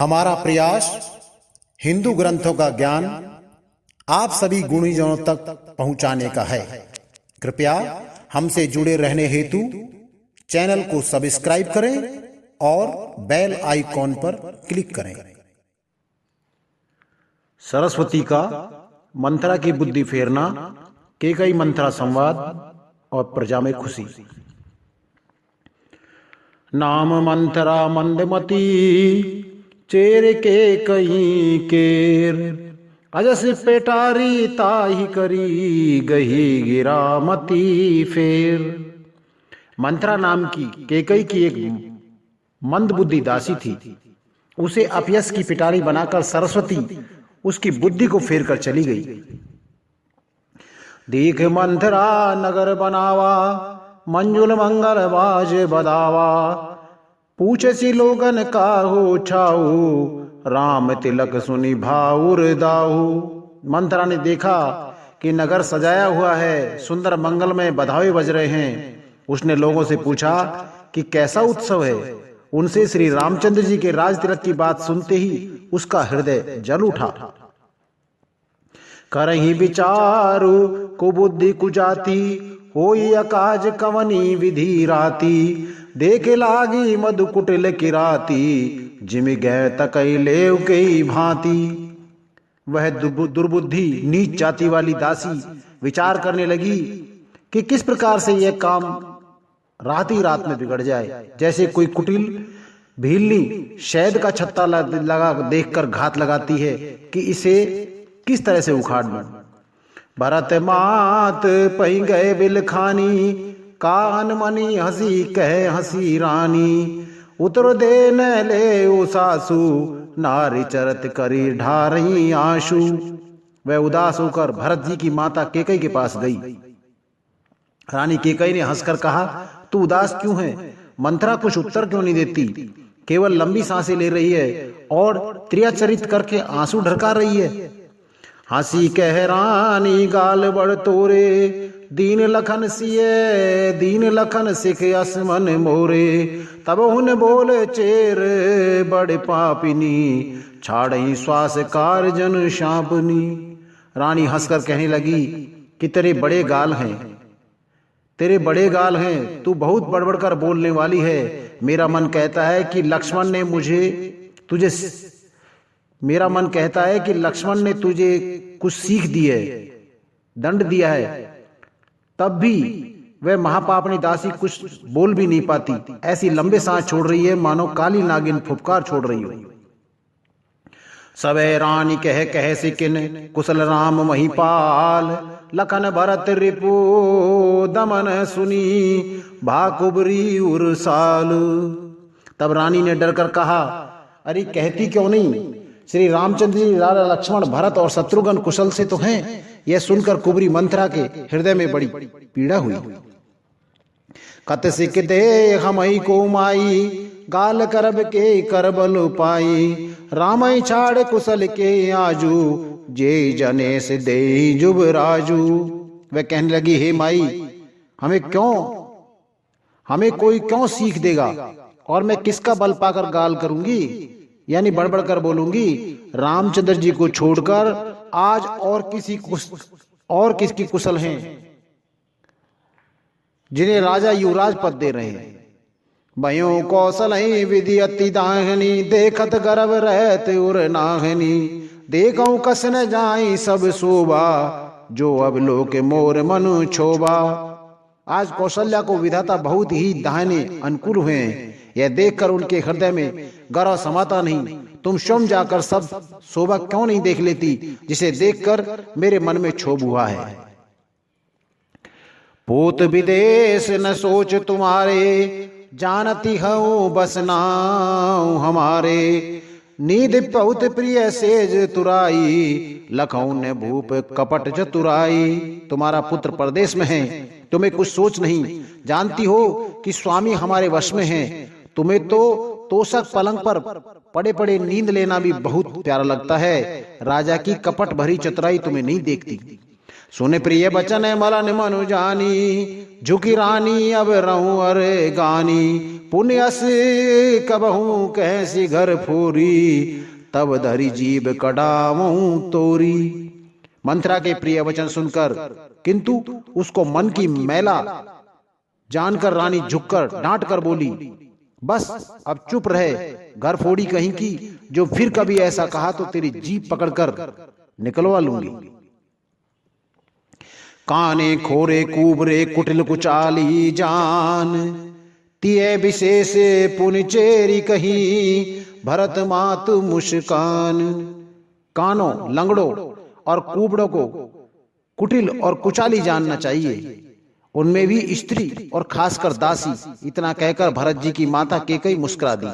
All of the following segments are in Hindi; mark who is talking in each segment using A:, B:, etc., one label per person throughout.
A: हमारा प्रयास हिंदू ग्रंथों का ज्ञान आप सभी गुणीजनों तक पहुंचाने का है। कृपया हमसे जुड़े रहने हेतु चैनल को सब्सक्राइब करें और बेल आइकॉन पर क्लिक करें। सरस्वती का मंत्रा की बुद्धि फेरना, केकई मंत्रा संवाद और प्रजा में खुशी। नाम मंत्रा मंदमती चेर के कहीं केर, अजस पेटारी ताही करी गही गिरामती फेर। मंत्रा नाम की केकई की एक मंद बुद्धि दासी थी। उसे अपयस की पिटारी बनाकर सरस्वती उसकी बुद्धि को फेर कर चली गई। देख मंथरा नगर बनावा, मंजुल मंगल बाज बदावा, पूछे सी लोगन काहू छाऊ, राम तिलक सुनी भाउर दाऊ। मंथरा ने देखा कि नगर सजाया हुआ है, सुंदर मंगल में बधावे बज रहे हैं। उसने लोगों से पूछा कि कैसा उत्सव है। उनसे श्री रामचंद्र जी के राज तिलक की बात सुनते ही उसका हृदय जल उठा। करही विचारु कुबुद्धि कुजाती, होई अकाज कवनी विधि राती, देख लागी मधु कुटिल किराती, जिम गए तकई लेव कई भांति। वह दुर्बुद्धि नीच जाति वाली दासी विचार करने लगी कि किस प्रकार से यह काम रात ही रात में बिगड़ जाए। जैसे कोई कुटिल भीलनी शहद का छत्ता लगा देखकर घात लगाती है कि इसे किस तरह से उखाड़ दूं। भरत मात पही गए बिलखानी, कान मनी हंसी कहे हंसी रानी, उतर दे न ले ओ सासू, नारी चरत करी ढारही आंसू। वह उदास होकर भरत जी की माता केकई के पास गई। रानी केकई ने हंसकर कहा, तू उदास क्यों है? मंत्रा कुछ उत्तर क्यों नहीं देती? केवल लंबी सांसें ले रही है और त्रियाचरित करके आंसू ढरका रही है। हंसी कह रानी गाल बड़ तोरे, दीन लखन सिए दीन लखन सिख असमन मोरे, तब उन बोले चेर बड़ पापिनी, छाड़ई श्वास कार जन शापनी। रानी हंसकर कहने लगी कि तेरे बड़े गाल हैं, तेरे बड़े गाल हैं, तू बहुत बड़बड़ कर बोलने वाली है। मेरा मन कहता है कि लक्ष्मण ने तुझे कुछ सीख दी है, दंड दिया है। तब भी वह महापापनी दासी कुछ बोल भी नहीं पाती। ऐसी लंबे सांस छोड़ रही है मानो काली नागिन फुफकार छोड़ रही हो। सबे रानी कह सिकिन कुशल राम महिपाल, लखन भरत रिपु दमन सुनी, भाकुबरी उरसाल। तब रानी ने डर कर कहा, अरे कहती क्यों नहीं? श्री रामचंद्र जी, लाला लक्ष्मण, भरत और शत्रुघ्न कुशल से तो हैं। यह सुनकर कुबरी मंत्रा के हृदय में बड़ी पीड़ा हुई। कत सिक दे हमई को माई, गाल करब के करबल पाई, रामई छाड़ कुशल के आजू, जे जने से दे जुब राजू। वह कहने लगी, हे माई, हमें कोई क्यों सीख देगा और मैं किसका बल पाकर गाल करूंगी, यानी बड़बड़ कर बोलूंगी। रामचंद्र जी को छोड़कर आज और किसकी कुशल हैं जिन्हें राजा युवराज पद दे रहे हैं। भयो कौशल विधि अति दाहनी, देखत गर्भ रहत उर नाहनी, देखऊं कस न जाई सब शोभा, जो अब लोक मोर मनु छोबा। आज कौशल्या को विधाता बहुत ही दाहिने अनुकूल हुए हैं। यह देखकर उनके हृदय में गर्व समाता नहीं। तुम स्वयं जाकर सब शोभा क्यों नहीं देख लेती, जिसे देखकर मेरे मन में क्षोभ हुआ है। पूत विदेश न सोच तुम्हारे, जानती हूँ बस नाऊ हमारे, नींद बहुत प्रिय सेज तुराई, लखऊ ने भूप कपट चतुराई। तुम्हारा पुत्र परदेश में है, तुम्हें कुछ सोच नहीं। जानती हो कि स्वामी हमारे वश में हैं। तुम्हें तो तोषक पलंग पर पड़े पड़े नींद लेना भी बहुत प्यारा लगता है। राजा की कपट भरी चतुराई तुम्हें नहीं देखती। सुन प्रिय बचन मलन मनु जानी, झुकी रानी अब रहूं अरे गानी, पुण्यस कबहू कैसी घर फूरी, तब धरी जीव कडाऊं तोरी। मंथरा के प्रिय वचन सुनकर किंतु उसको मन की मैला जानकर रानी झुककर डांट कर बोली, बस अब चुप रहे, घर फोड़ी कहीं की, जो फिर कभी ऐसा कहा तो तेरी जीभ पकड़कर निकलवा लूंगी। काने खोरे कूबरे कुटिल कुचाली जान, तिये विशेष पुन चेरी कहीं, भरत मात मुस्कान। कानों, लंगड़ों और कुबड़ों को कुटिल और कुचाली जानना चाहिए, उनमें भी स्त्री और खासकर दासी। इतना कहकर भरत जी की माता केकई मुस्कुरा दी।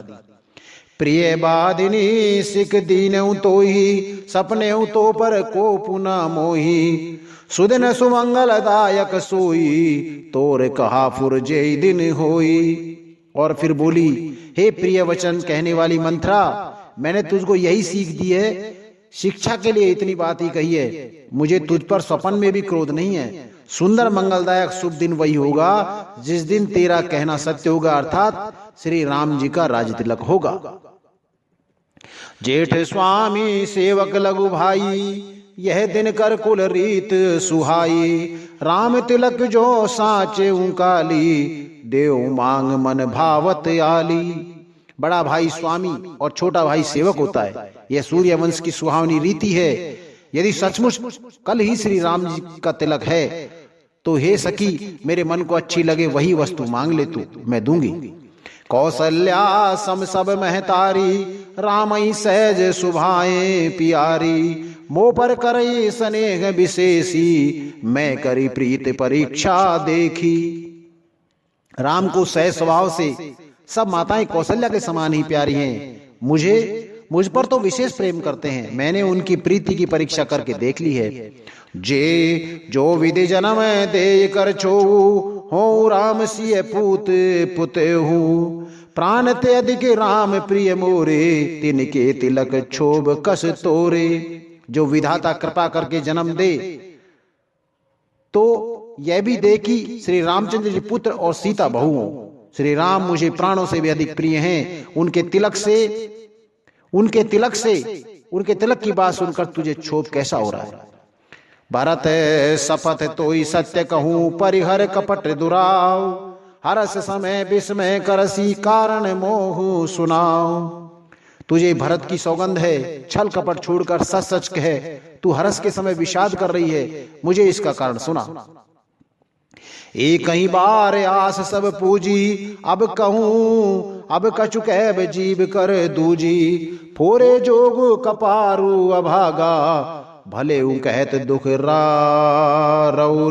A: प्रिय बादिनी सिख दीनऊ तो ही, सपने तो पर को पुना मोही, सुदिन सुमंगलदायक सोई, तोर कहा फुरजे दिन होई। और फिर बोली, हे प्रिय वचन कहने वाली मंथरा, मैंने तुझको यही सीख दी है, शिक्षा के लिए इतनी बात ही कही है। मुझे तुझ पर स्वप्न में भी क्रोध नहीं है। सुंदर मंगलदायक शुभ दिन वही होगा जिस दिन तेरा कहना सत्य होगा, अर्थात श्री राम जी का राज तिलक होगा। जेठ स्वामी सेवक लघु भाई, यह दिन कर कुल रीत सुहाई, राम तिलक जो साचे काली, देव मांग मन भावत आली। बड़ा भाई स्वामी और छोटा भाई सेवक होता है, यह सूर्य वंश की सुहावनी रीति है। यदि सचमुच कल ही श्री राम जी का तिलक है तो हे सखी, मेरे मन को अच्छी लगे वही वस्तु मांग ले तू, मैं दूंगी। कौशल्या सम सब महतारी, रामई सहज सुभाए पियारी, मोह पर करई स्नेह विशेषी, मैं करी प्रीत परीक्षा देखी। राम को सहज स्वभाव से सब माताएं कौशल्या के समान ही प्यारी हैं। मुझ पर तो विशेष प्रेम करते हैं, मैंने उनकी प्रीति की परीक्षा करके देख ली है। जे जो विधि जन्म दे कर छो, हो राम सिय पूत पुते हूँ, प्राण ते अधिक राम प्रिय मोरे, तिनके तिलक क्षोभ कस तोरे। जो विधाता कृपा करके जन्म दे तो यह भी दे कि श्री रामचंद्र जी पुत्र और सीता बहू हो। श्री राम मुझे प्राणों से भी अधिक प्रिय हैं। उनके तिलक की बात सुनकर तुझे क्षोभ कैसा हो रहा है। भरत शपथ तोई सत्य कहूं, परिहर कपट दुराव, हरस समय विस्मय करसी, कारण मोह सुनाओ। तुझे भरत की सौगंध है, छल कपट छोड़कर सच सच कहे, तू हरस के समय विषाद कर रही है, मुझे इसका कारण सुना। एक ही बार आस सब पूजी, अब कहूं अब कछु कहब जीव कर दूजी, फोरे जोग कपारू अभागा, भले ऊ कहत दुख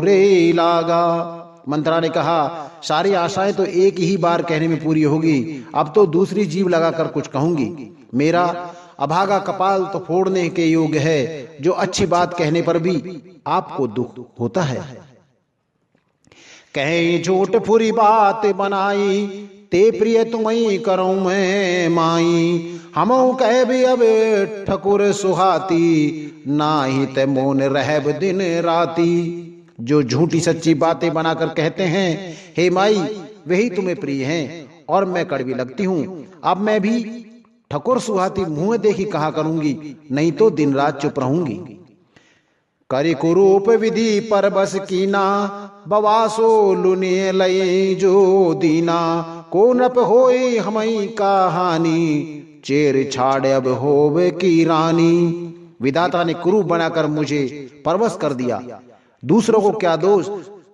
A: रे लागा। मंत्रा ने कहा, सारी आशाएं तो एक ही बार कहने में पूरी होगी, अब तो दूसरी जीव लगाकर कुछ कहूंगी। मेरा अभागा कपाल तो फोड़ने के योग्य है, जो अच्छी बात कहने पर भी आपको दुख होता है। कहीं झूठ फुरी बात बनाई, ते प्रिय तुम्हें करूं मैं माई, हमऊ कह भी अब ठकुर सुहाती, नाही ते मोन रहब दिन राती। जो झूठी सच्ची बातें बनाकर कहते हैं, हे माई वही तुम्हें प्रिय हैं और मैं कड़वी लगती हूं। अब मैं भी ठकुर सुहाती मुंह देखी कहा करूंगी, नहीं तो दिन रात चुप रहूंगी। करि कुरूप विधि पर बस कीना, बवासो लुने लय जो दीना, को नप होए हमई कहानी, चेर छाड़ अब होवे की रानी। विधाता ने कुरूप बनाकर मुझे परवश कर दिया। दूसरों को क्या दोष,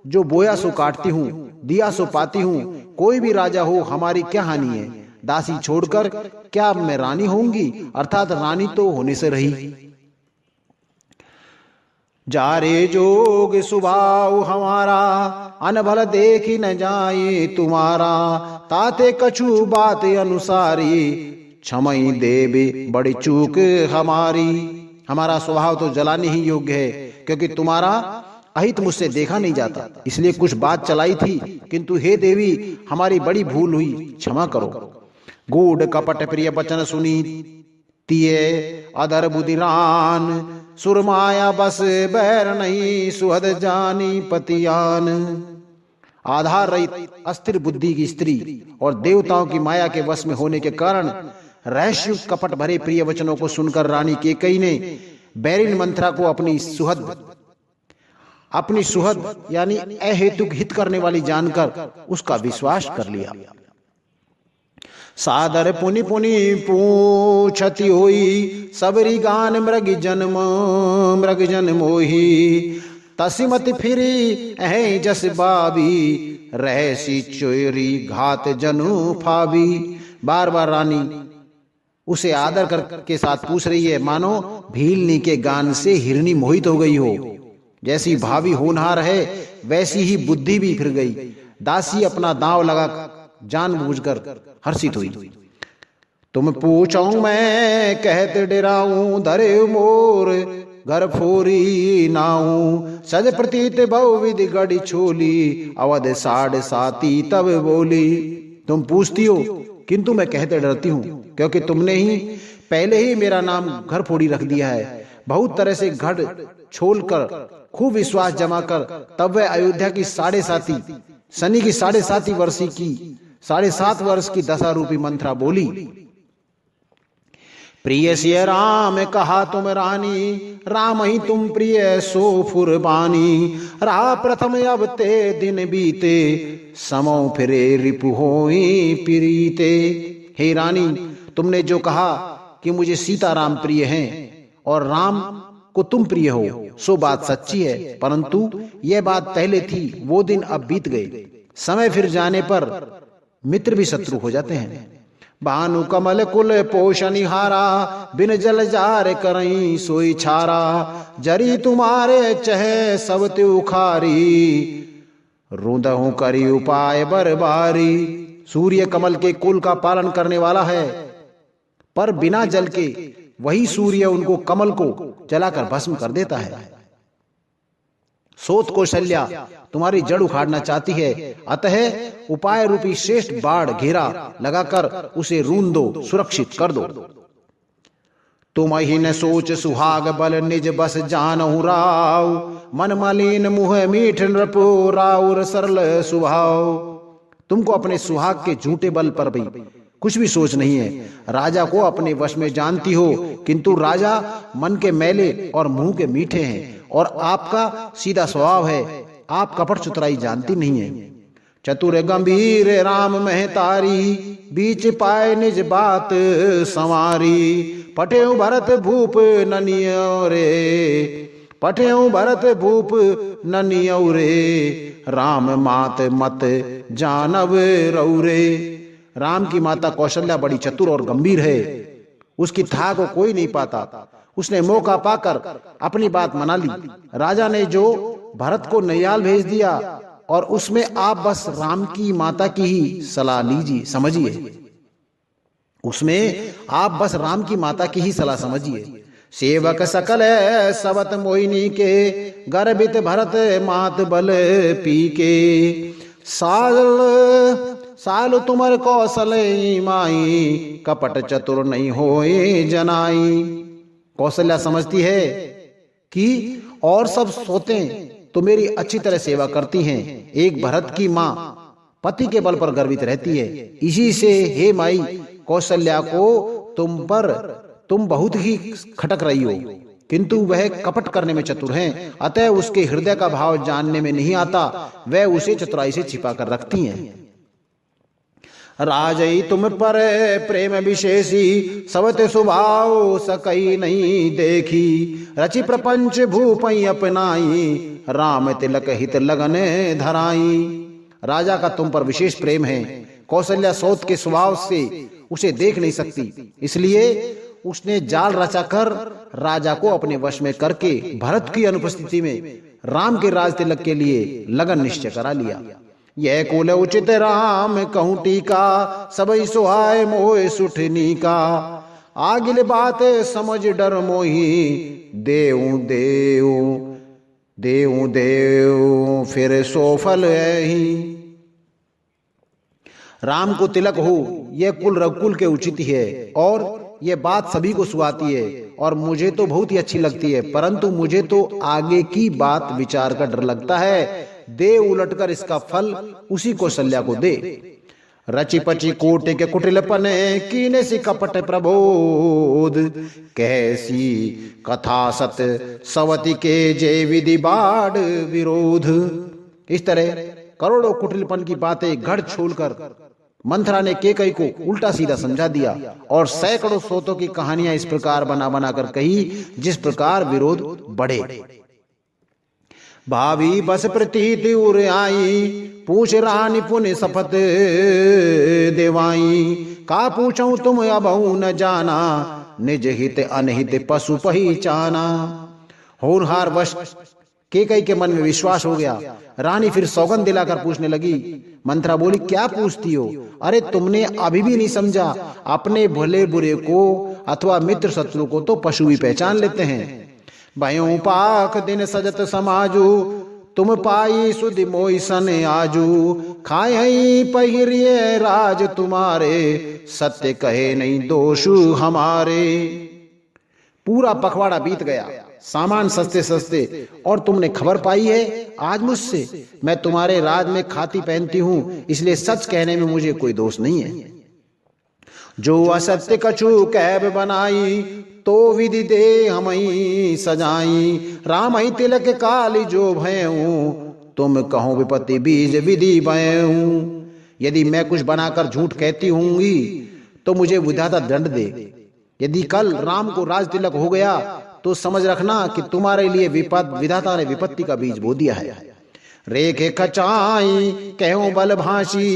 A: जो बोया सो काटती हूँ, दिया सो पाती हूँ। कोई भी राजा हो, हमारी क्या हानि है। दासी छोड़कर क्या मैं रानी होंगी, अर्थात रानी तो होने से रही। जारे जोग सुभाव हमारा, अनभल देखी न जाए तुम्हारा, ताते कछु बात अनुसारी, क्षमई देवे बड़ी चूक हमारी। हमारा स्वभाव तो जलाने ही योग्य है, क्योंकि तुम्हारा अहित मुझसे देखा नहीं जाता, इसलिए कुछ बात चलाई थी, किंतु हे देवी हमारी बड़ी भूल हुई, क्षमा करो। गूढ़ कपट प्रिय वचन सुनी, तिये अधर बुधिरान, सुरमाया बस बैर नहीं, सुहद जानी पतियान। आधार रहित अस्थिर बुद्धि की स्त्री और देवताओं की माया के वश में होने के कारण रहस्युक्त कपट भरे प्रिय वचनों को सुनकर रानी कैकेयी ने बैरिन मंथरा को अपनी सुहद यानी अहेतुक हित करने वाली जानकर उसका विश्वास कर लिया। सादर पुनि पुनि पूछती हुई, सबरी गान मृग जन मोही। तसिमत फिरी अह जस बाबी, रहसी चोरी घात जनु फाबी। बार बार रानी उसे आदर के साथ पूछ रही है, मानो भीलनी के गान से हिरनी मोहित हो गई हो। जैसी भावी होनहार है वैसी ही बुद्धि भी फिर गई। दासी अपना दांव लगा जानबूझकर हर्षित हुई। तुम पूछो मैं कहते डराऊं, धरे मोर घर फोरी नाऊं। सज प्रतीत बहुविधि गढ़ी छोली, अवध साढ़ साती तब बोली। तुम पूछती हो किंतु मैं कहते डरती हूं, क्योंकि तुमने ही पहले ही मेरा नाम घर फोड़ी रख दिया है। बहुत तरह से घड़ छोलकर खूब विश्वास जमा कर तब वह अयोध्या की शनि की 7.5 वर्ष की दशा रूपी मंत्रा बोली। प्रिय सिय राम कहा तुम रानी, राम ही तुम प्रिय सो फुरबानी। रहा प्रथम अब ते दिन बीते, समो फिरे रिपु होई प्रीते। हे रानी, तुमने जो कहा कि मुझे सीताराम प्रिय हैं और राम को तुम प्रिय हो, सो बात सच्ची है, परंतु यह बात पहले थी, वो दिन अब बीत गए। समय फिर जाने पर मित्र भी शत्रु हो जाते हैं। भानु कमल कुल पोषनिहारा, बिन जल जार करई सोई छारा। जरी तुम्हारे चहे सब त्युखारी, रुदहु करी उपाय बरबारी। सूर्य कमल के कुल का पालन करने वाला है, पर बिना जल के वही सूर्य उनको कमल को जलाकर भस्म कर देता है। सोत कौशल्या तुम्हारी जड़ उखाड़ना चाहती है, अतः उपाय रूपी श्रेष्ठ बाढ़ घेरा लगाकर उसे रून दो, सुरक्षित कर दो। तुम ही न सोच सुहाग बल निज बस जानहु राव। मन मलिन मुह मीठ नृपो राउर सरल सुभाव। तुमको अपने सुहाग के झूठे बल पर भी कुछ भी सोच नहीं है। राजा को अपने वश में जानती हो, किंतु राजा मन के मैले और मुंह के मीठे हैं, और आपका सीधा स्वभाव है। आप कपट चतुराई जानती नहीं है। चतुर गंभीर राम महतारी, बीच पाए निज बात संवारी। पठेऊ भरत भूप ननियो रे, पठेऊ भरत भूप ननियो रे। राम मात मत जानव रौरे। राम की माता कौशल्या बड़ी चतुर और गंभीर है, उसकी था को कोई नहीं पाता। उसने मौका पाकर अपनी बात मना ली। राजा ने जो भरत को नैयाल भेज दिया, और उसमें आप बस राम की माता की ही सलाह लीजिए, समझिए। उसमें आप बस राम की माता की ही सलाह समझिए। सेवक सकल सवत मोहिनी के, गर्भित भरत मात बल पी के। साल तुमर कौशल माई, कपट चतुर नहीं होए जनाई। कौशल्या समझती है कि और सब सोते तो मेरी अच्छी तरह सेवा करती हैं, एक भरत की माँ पति के बल पर गर्वित रहती है। इसी से हे माई, कौशल्या को तुम बहुत ही खटक रही हो, किंतु वह कपट करने में चतुर हैं, अतः उसके हृदय का भाव जानने में नहीं आता, वह उसे चतुराई से छिपा कर रखती हैं। राजई तुम पर प्रेम विशेषी, सवते स्वभाव सकई नहीं देखी। रचि प्रपंच भूपई अपनाई, राम तिलक हित लगन धराई। राजा का तुम पर विशेष प्रेम है। कौशल्या सौत के स्वभाव से उसे देख नहीं सकती, इसलिए उसने जाल रचाकर राजा को अपने वश में करके भरत की अनुपस्थिति में राम के राज तिलक के लिए लगन निश्चय करा लिया। यह कुल उचित राम कहूं टीका, सबई सुहाय मोह सुठनी का। आगिल बात समझ डर मोही, देऊ देऊ देऊ देऊ फिर सोफल ही। राम को तिलक हो, यह कुल रघुकुल के उचित है, और ये बात सभी को सुहाती है और मुझे तो बहुत ही अच्छी लगती है, परंतु मुझे तो आगे की बात विचार कर डर लगता है। दे उलटकर इसका फल उसी कौशल्या को दे। रचि पचि कोटि के कुटिलपन कीने सी कपट प्रबोध, कैसी कथा सत सवती के जय विधि बाढ़ विरोध। इस तरह करोड़ों कुटिलपन की बातें गढ़ छोड़कर मंथरा ने केकई को उल्टा सीधा समझा दिया और सैकड़ों सोतों की कहानियां इस प्रकार बना बना कर कही जिस प्रकार विरोध बढ़े। भावी बस प्रतीत उर आई, पूछ रानी पुण्य शपथ देवाई। का पूछूं तुम अबहु न जाना, निज हित अनहित पशु पहचाना। होनहार वश केकई के मन में विश्वास हो गया। रानी फिर सौगंध दिलाकर पूछने लगी। मंथरा बोली, क्या पूछती हो? अरे तुमने अभी भी नहीं समझा, अपने भले बुरे को अथवा मित्र शत्रु को तो पशु भी पहचान लेते हैं। भयों पाख दिन सजत समाजू, तुम पाई सुधि मोई सन आजू। खाई पहिरिए राज तुम्हारे, सत्य कहे नहीं दोषु हमारे। पूरा पखवाड़ा बीत गया, सामान सस्ते सस्ते, और तुमने खबर पाई है आज मुझसे। मैं तुम्हारे राज में खाती पहनती हूं, इसलिए सच कहने में मुझे कोई दोष नहीं है। जो असत्य कछु कैब बनाई, तो विधि दे हमई सजाई। राम ही तिलक काली जो भयऊं, तुम कहो विपत्ति बीज विधि भयऊं। यदि मैं कुछ बनाकर झूठ कहती होंगी तो मुझे विधाता दंड दे। यदि कल राम को राज तिलक हो गया तो समझ रखना कि तुम्हारे लिए विधाता ने विपत्ति का बीज बो दिया है। रेखे खचाई कहो बल भाषी,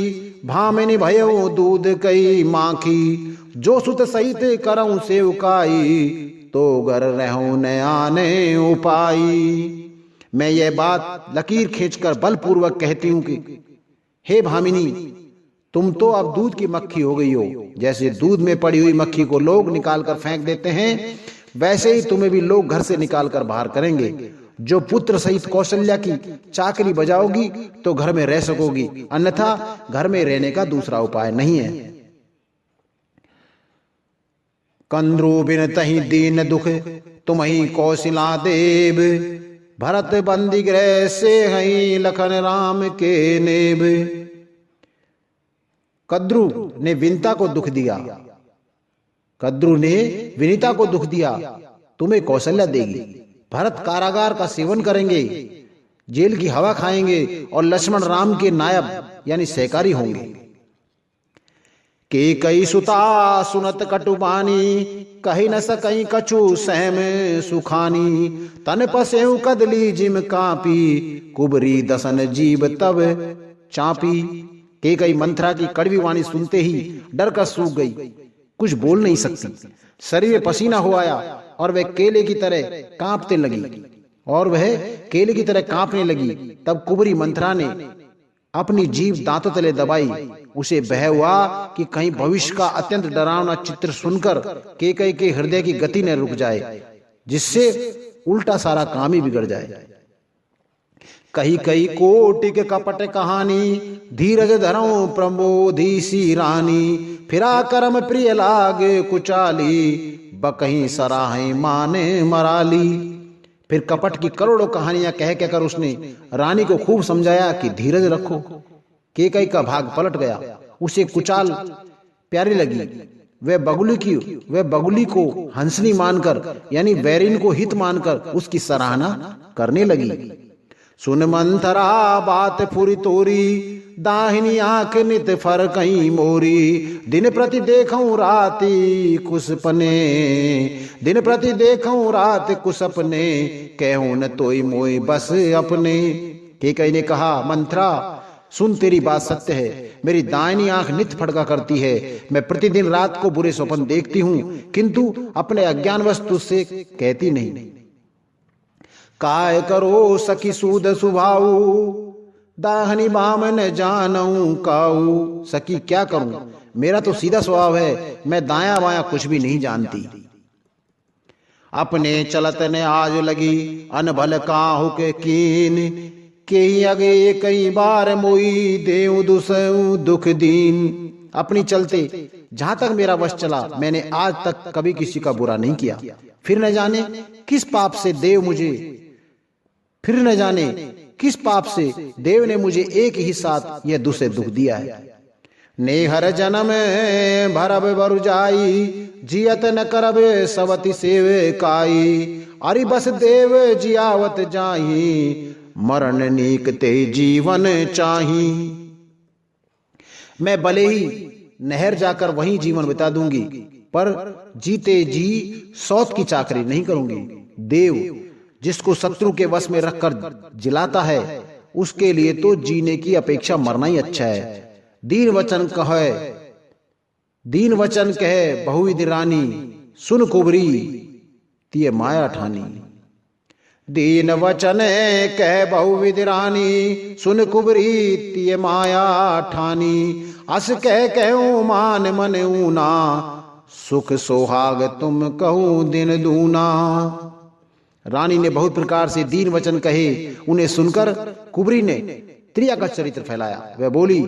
A: भामिनी भयो दूध कई माखी। जो सुत सहित करऊं सेवकाई, तो घर रहूं न आने उपाई। मैं ये बात लकीर खींचकर बलपूर्वक कहती हूं कि हे भामिनी, तुम तो अब दूध की मक्खी हो गई हो। जैसे दूध में पड़ी हुई मक्खी को लोग निकालकर फेंक देते हैं, वैसे ही तुम्हें भी लोग घर से निकालकर बाहर करेंगे। जो पुत्र सहित कौशल्या की चाकरी बजाओगी तो घर में रह सकोगी, अन्यथा घर में रहने का दूसरा उपाय नहीं है। कंद्रू बिन तही दीन दुख, तुम ही कौशला देव। भरत बंदी गृह से हई, लखन राम के नेब। कद्रू ने विनीता को दुख दिया, कद्रू ने विनीता को दुख दिया, तुम्हें कौशल्या देगी। भरत कारागार का सेवन करेंगे, जेल की हवा खाएंगे और लक्ष्मण राम के नायब यानी सहकारी होंगे। के कई सुता सुनत कटुबानी, कही न सकई कछु सहम सुखानी। तन पसेऊ कदली जिम कापी, कुबरी दसन जीव तब चापी। के कई मंथरा की कड़वी वाणी सुनते ही डर कर सूख गई, कुछ बोल नहीं सकती। शरीर में पसीना हो आया और वह केले की तरह कांपने लगी। तब कुबरी मंथरा ने अपनी जीभ दांतों तले दबाई। उसे भय हुआ कि कहीं भविष्य का अत्यंत डरावना चित्र सुनकर केकई के हृदय की गति न रुक जाए, जिससे उल्टा सारा काम ही बिगड़ जाए। कही कही कोटिक कपट कहानी, धीरज धरऊं प्रमोदी सी रानी। फिरा कर्म प्रिय लागे कुचाली, बकहीं सराहे माने मराली। फिर कपट की करोड़ों कहानियां कह कहकर उसने रानी को खूब समझाया कि धीरज रखो। केकई का भाग पलट गया, उसे कुचाल प्यारी लगी। वह बगुली को हंसनी मानकर यानी बैरिन को हित मानकर उसकी सराहना करने लगी। सुन मंथरा बात फुरी तोरी, दाहिनी आंख नित फर कहीं मोरी। दिन प्रति देखूं राति कुसपने, दिन प्रति देखूं रात कुसपने। कहूं न तोई मोई बस अपने। केकई ने कहा, मंथरा सुन, तेरी बात सत्य है। मेरी दाहिनी आंख नित फड़का करती है। मैं प्रतिदिन रात को बुरे स्वप्न देखती हूं, किंतु अपने अज्ञानवश तुझसे कहती नहीं। काय करो सखी सूद सुभाऊ, दाहनी बाम न जानऊं काऊ। सखी क्या करूं, मेरा तो सीधा स्वभाव है, मैं दाया बाया कुछ भी नहीं जानती। अपने चलत ने आज लगी, अनभल काहू के कीन। के अगे कई बार मोई देऊ दुसऊ दुख दीन। अपनी चलते जहां तक मेरा वश चला मैंने आज तक कभी किसी का बुरा नहीं किया। फिर न जाने किस पाप से देव ने मुझे एक ही साथ यह दूसरे दुख दिया है। ने हर जन्म भरब बरु जाई, जियत न करब सवति सेवे काई। अरि बस देव जियावत जाही, मरण नीक ते जीवन चाही। मैं भले ही नहर जाकर वहीं जीवन बिता दूंगी, पर जीते जी सौत की चाकरी नहीं करूंगी। देव जिसको शत्रु के वश में रखकर जिलाता है, उसके लिए तो जीने की अपेक्षा मरना ही अच्छा है। दीन वचन कहे बहुविध रानी, सुन कुबरी तिये माया ठानी। दीन वचन कह बहुविध रानी, सुन कुबरी तिये माया ठानी। अस कहूँ मान मन ऊना, सुख सोहाग तुम कहूँ दिन दूना। रानी ने बहुत प्रकार से दीन वचन कहे। उन्हें सुनकर कुबरी ने त्रिया का चरित्र फैलाया। वह बोली,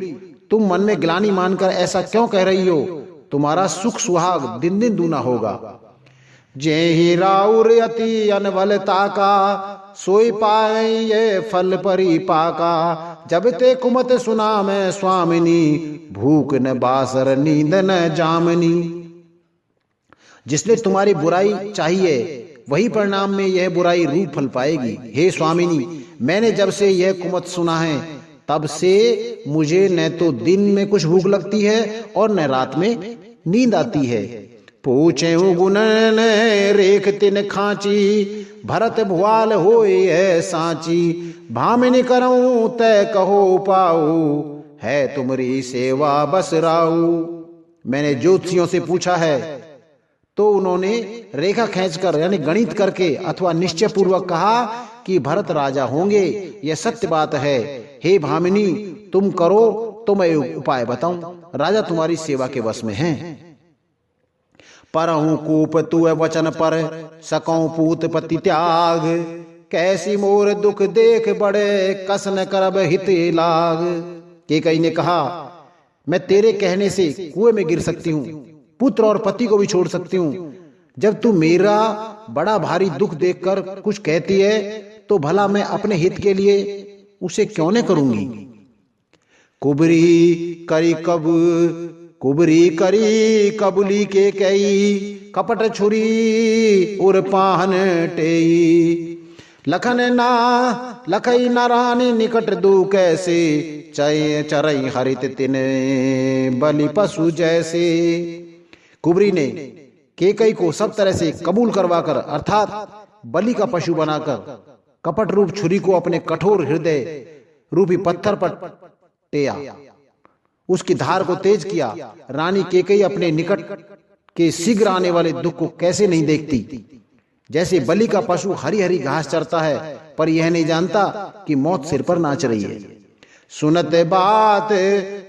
A: तुम मन में ग्लानि मानकर ऐसा क्यों कह रही हो? तुम्हारा सुख सुहाग दिन दिन दूना होगा। जेहि राउर अति अनवलता का, सोई पाए ये फल परिपाका। जब ते कुमत सुना मैं स्वामिनी, भूख न बासर नींद न जामनी। जिसने तुम्हारी बुराई चाहिए वही परिणाम में यह बुराई रूप फल पाएगी। हे स्वामिनी, मैंने जब से यह कुमत सुना है तब से मुझे न तो दिन में कुछ भूख लगती है और न रात में नींद आती है। पूछे गुण रेख तिन खांची, भरत भुआल होए है सांची। भामिनी करऊं तय कहो पाऊ, है तुम्हारी सेवा बस राऊ। मैंने ज्योतिषियों से पूछा है तो उन्होंने रेखा खींचकर यानी गणित करके अथवा निश्चय पूर्वक कहा कि भरत राजा होंगे। यह सत्य बात है। हे भामिनी, तुम करो तो मैं उपाय बताऊं। राजा तुम्हारी सेवा के वश में है। परहूं कूप तू वचन पर, सकऊं पूत पति त्याग। कैसी मोर दुख देख बड़े, कसन करब हित लाग। केकई ने कहा, मैं तेरे कहने से कुएं में गिर सकती हूँ, पुत्र और पति को भी छोड़ सकती हूँ। जब तू मेरा बड़ा भारी दुख देखकर कुछ कहती है तो भला मैं अपने हित के लिए उसे क्यों न करूंगी। कुबरी करी कबुली के कई, कपट छुरी उर पाहन टेई। लखई नारानी निकट दू कैसे, चरई हरित तिने बलि पशु जैसे। कुबरी ने केकई को सब तरह से कबूल करवाकर अर्थात बलि का पशु बनाकर कपट रूप छुरी को अपने कठोर हृदय रूपी पत्थर पर टेया, उसकी धार को तेज किया। रानी केकई अपने निकट के शीघ्र आने वाले दुख को कैसे नहीं देखती। जैसे बलि का पशु हरी हरी घास चरता है, पर यह नहीं जानता कि मौत सिर पर नाच रही है। सुनत बात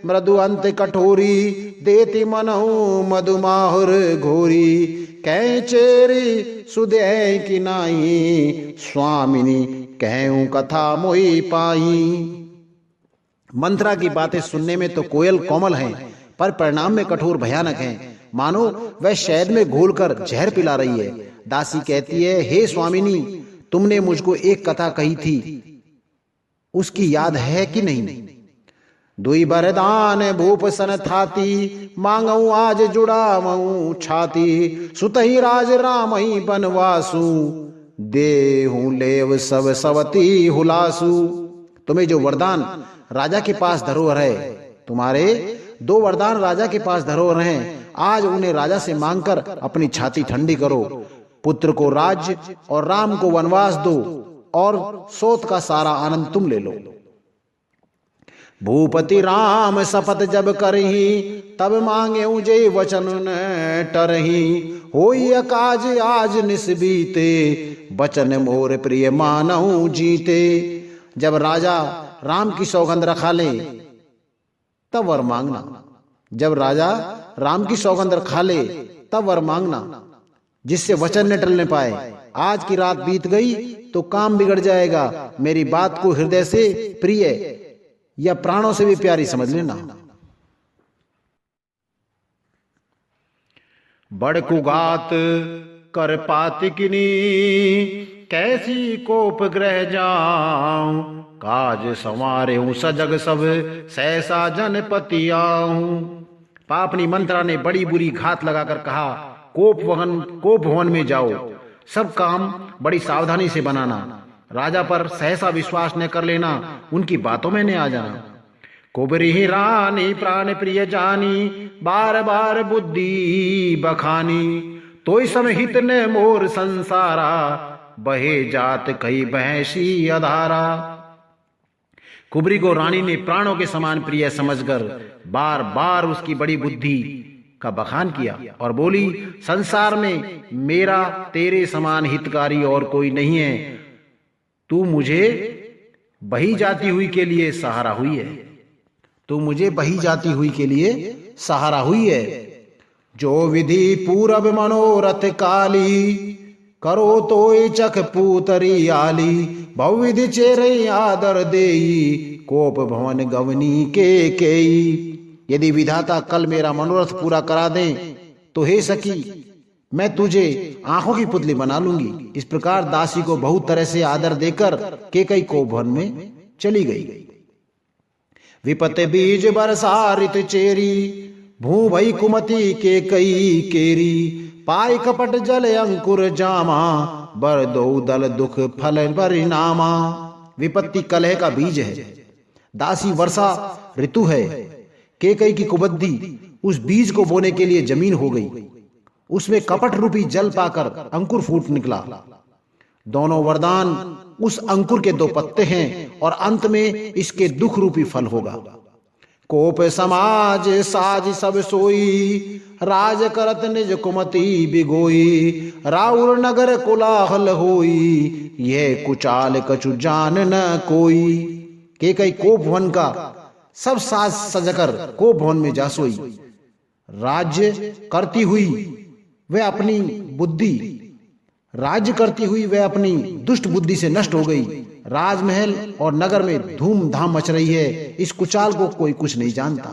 A: मृदु अंत कठोरी, देती मनहु मधुमाहुर घोरी। कहीं चेरी सुदय की नाही, स्वामिनी कहूं कथा मोही पाई। मंत्रा की बातें सुनने में तो कोयल कोमल हैं, पर परिणाम में कठोर भयानक हैं। मानो वह शहद में घोलकर जहर पिला रही है। दासी कहती है, हे स्वामिनी, तुमने मुझको एक कथा कही थी, उसकी याद है कि नहीं। दुई बरदान भूप सन थाती, मांगऊ आज जुड़ावऊ छाती। सुतही राज राम ही बनवासु, देहू लेव सब सवती हुलासु। तुम्हें जो वरदान राजा के पास धरोहर है, तुम्हारे 2 वरदान राजा के पास धरोहर हैं, आज उन्हें राजा से मांगकर अपनी छाती ठंडी करो। पुत्र को राज्य और राम को वनवास दो, और सोत का सारा आनंद तुम ले लो। भूपति राम शपथ जब करही, तब मांगे उजे वचन न टरही। होई अकाज आज निस्बीते, बचन मोर प्रिय मानहु जीते। जब राजा राम की सौगंध रखा ले तब वर मांगना। जब राजा राम की सौगंध रखा ले तब वर मांगना, जिससे वचन न टलने पाए। आज की रात बीत गई तो काम बिगड़ जाएगा। मेरी बात को हृदय से प्रिय या प्राणों से भी प्यारी समझ लेना। बड़ कुगात कर पातिकिनी, कैसी कोप ग्रह जाऊं, काज संवारे हूं सजग सब, सहसा जनपति आऊं। पापनी मंत्रा ने बड़ी बुरी घात लगाकर कहा, कोप भवन में जाओ, सब काम बड़ी सावधानी से बनाना, राजा पर सहसा विश्वास न कर लेना, उनकी बातों में न आ जाना। कुबरी रानी प्राण प्रिय जानी, बार बार बुद्धि बखानी, तोय समय हित ने मोर संसारा, बहे जात कई भैंसी अधारा। कुबरी को रानी ने प्राणों के समान प्रिय समझकर बार बार उसकी बड़ी बुद्धि का बखान किया और बोली, संसार में मेरा तेरे समान हितकारी और कोई नहीं है, तू मुझे बही जाती हुई के लिए सहारा हुई है, तू मुझे बही जाती हुई के लिए सहारा हुई है। जो विधि पूरब मनोरथ काली, करो तो चख पूतरी आली, बहुविधि चेरे आदर देई, कोप भवन गवनी के केई। यदि विधाता कल मेरा मनोरथ पूरा करा दें तो हे सखी, मैं तुझे आंखों की पुतली बना लूंगी। इस प्रकार दासी को बहुत तरह से आदर देकर केकई कोप भवन में चली गई। विपत बीज बरसा ऋत चेरी, भू भई कुमति के कई केरी, पाई कपट जल अंकुर जामा, बर दो दल दुख फल परिणामा। विपत्ति कलह का बीज है, दासी वर्षा ऋतु है। केकई की कुबुद्धि उस बीज को बोने के लिए जमीन हो गई, उसमें कपट रूपी जल पाकर अंकुर फूट निकला। दोनों वरदान उस अंकुर के दो पत्ते हैं और अंत में इसके दुख रूपी फल होगा। कोप समाज साज सब सोई, राज करत निज कुमति बिगोई, राउर नगर कोलाहल होई, यह कुचाल कछु जान न कोई। केकई कोप भवन का सब साज सजकर कोप भवन में जा सोई। राज्य करती हुई वह अपनी दुष्ट बुद्धि से नष्ट हो गई। राजमहल और नगर में धूमधाम मच रही है, इस कुचाल को कोई कुछ नहीं जानता।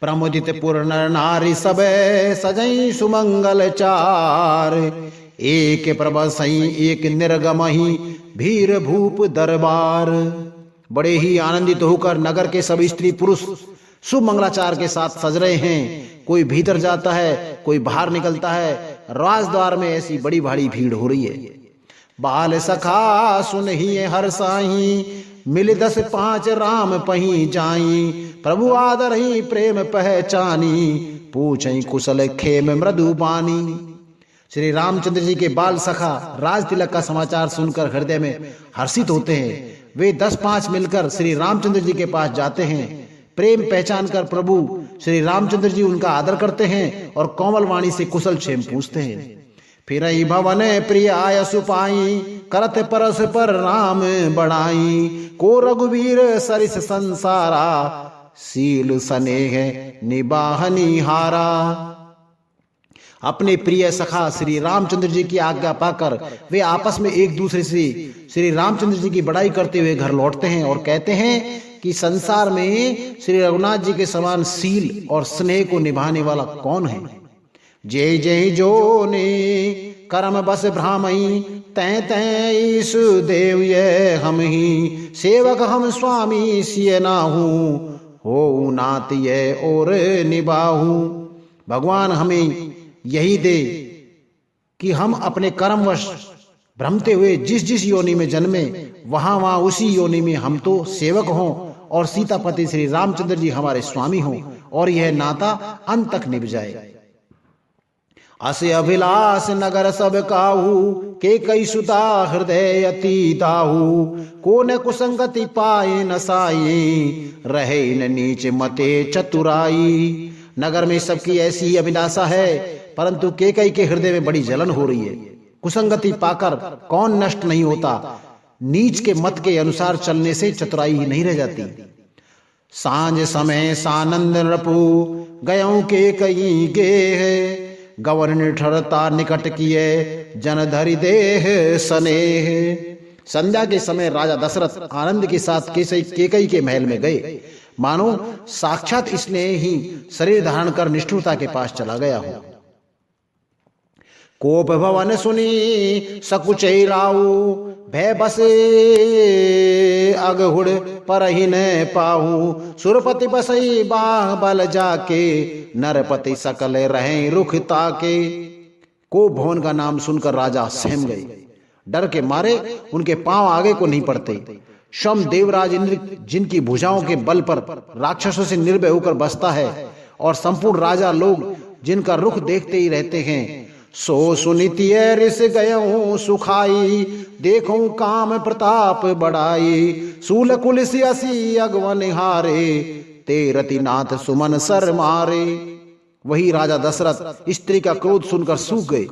A: प्रमुदित पुर नर नारी सब, सजई सुमंगल चार, एक प्रबसई एक निर्गमही, भीर भूप दरबार। बड़े ही आनंदित होकर नगर के सब स्त्री पुरुष शुभ मंगलाचार के साथ सज रहे हैं। कोई भीतर जाता है, कोई बाहर निकलता है। राजद्वार में ऐसी बड़ी भारी भीड़ हो रही है। बाल सखा सुनहि हर साही, मिल 10-5 राम पही जाई, प्रभु आदर ही प्रेम पहचानी, पूछई कुशल खेम मृदु बानी। श्री रामचंद्र जी के बाल सखा राज तिलक का समाचार सुनकर हृदय में हर्षित होते हैं। वे 10-5 मिलकर श्री रामचंद्र जी के पास जाते हैं। प्रेम पहचान कर प्रभु श्री रामचंद्र जी उनका आदर करते हैं और कोमल वाणी से कुशल क्षेम पूछते हैं। फिर भवन प्रिय आय सुपाई, करत परस पर राम बढ़ाई, को रघुवीर सरिस संसारा, सील स्नेह निबाहनी हारा। अपने प्रिय सखा श्री रामचंद्र जी की आज्ञा पाकर वे आपस में एक दूसरे से श्री रामचंद्र जी की बड़ाई करते हुए घर लौटते हैं और कहते हैं कि संसार में श्री रघुनाथ जी के समान सील और स्नेह को निभाने वाला कौन है। जय जय जो ने कर्म बस भ्रामई, तै तै ईसु देव ये हम ही, सेवक हम स्वामी सिय नाहू, हो नात ये और निभाहू। भगवान हमें यही दे कि हम अपने कर्मवश भ्रमते हुए जिस जिस योनि में जन्मे वहां वहां उसी योनि में हम तो सेवक हों और सीतापति श्री रामचंद्र जी हमारे स्वामी हों और यह नाता अंत तक निभ जाए। असे अभिलाष नगर सब काहू, के कई सुता हृदय अति दाहू, को न कुसंगति पाए न साई, रहे न नीच मते चतुराई। नगर में सबकी ऐसी अभिलाषा है, परंतु केकई के हृदय में बड़ी जलन हो रही है। कुसंगति पाकर कौन नष्ट नहीं होता, नीच के मत के अनुसार चलने से चतुराई ही नहीं रह जाती। सांझ समय सानंद नृपु, गयों के कई गेह, गवन ठहरता निकट किए, जन धरि देह स्नेह। संध्या के समय राजा दशरथ आनंद के साथ केकई के महल में गए। मानो साक्षात इसने ही शरीर धारण कर निष्ठुरता के पास चला गया हो। कोप भवन सुनी सकुचै राऊ, भय बसे अगहुड़ पर ही न पाहू। सुरपति बसई बाह बल जाके, नरपति सकल रहें रुख ताके। कोप भवन का नाम सुनकर राजा सहम गए। डर के मारे उनके पांव आगे को नहीं पड़ते। शम देवराज इंद्र जिनकी भुजाओं के बल पर राक्षसों से निर्भय होकर बसता है, और संपूर्ण राजा लोग जिनका रुख देखते ही रहते हैं, सो सुनितिय ऋष गयऊं सुखाई, देखूं काम प्रताप बढ़ाई। सूल कुलसी असी अगवन हारे, ते रतिनाथ सुमन सर मारे। वही राजा दशरथ स्त्री का क्रोध सुनकर सूख गए।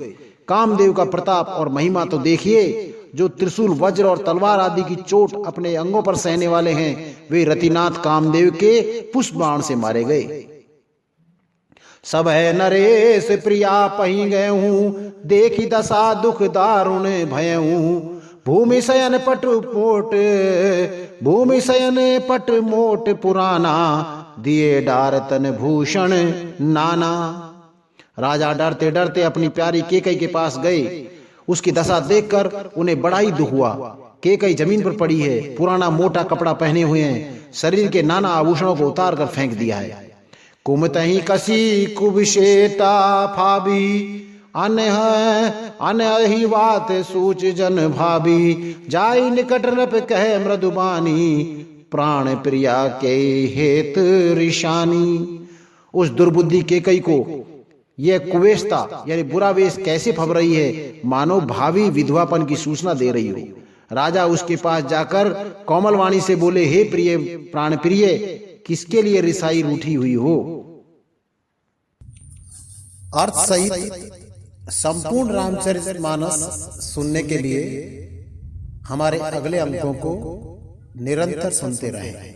A: कामदेव का प्रताप और महिमा तो देखिए, जो त्रिशूल वज्र और तलवार आदि की चोट अपने अंगों पर सहने वाले हैं, वे रतिनाथ कामदेव के पुष्प बाण से मारे गए। सब है नरेश प्रिया पही गए हूँ, देखी दशा दुख दारुण भय हूँ। भूमि शयन पट मोट पुराना, दिए डार तन भूषण नाना। राजा डरते डरते अपनी प्यारी केकई के पास गए। उसकी दशा देखकर उन्हें बड़ा ही दुख हुआ। केकई जमीन पर पड़ी है, पुराना मोटा कपड़ा पहने हुए हैं, शरीर के नाना आभूषणों को उतार कर फेंक दिया है। कुमतही कसी कुविशेता फाबी, अनहि बात सूच जन भाभी। जाई निकट नृप कहे मृदुबानी, प्राण प्रिया के हेत ऋषानी। उस दुर्बुद्धि केकई को यह कुवेशता यानी बुरा वेश कैसे फब रही है, मानो भावी विधवापन की सूचना दे रही हो। राजा उसके पास जाकर कोमल वाणी से बोले, हे प्रिय प्राण प्रिय, किसके लिए रिसाई रूठी हुई हो।
B: अर्थ सहित संपूर्ण रामचरितमानस सुनने के लिए हमारे अगले अंकों को निरंतर सुनते रहें।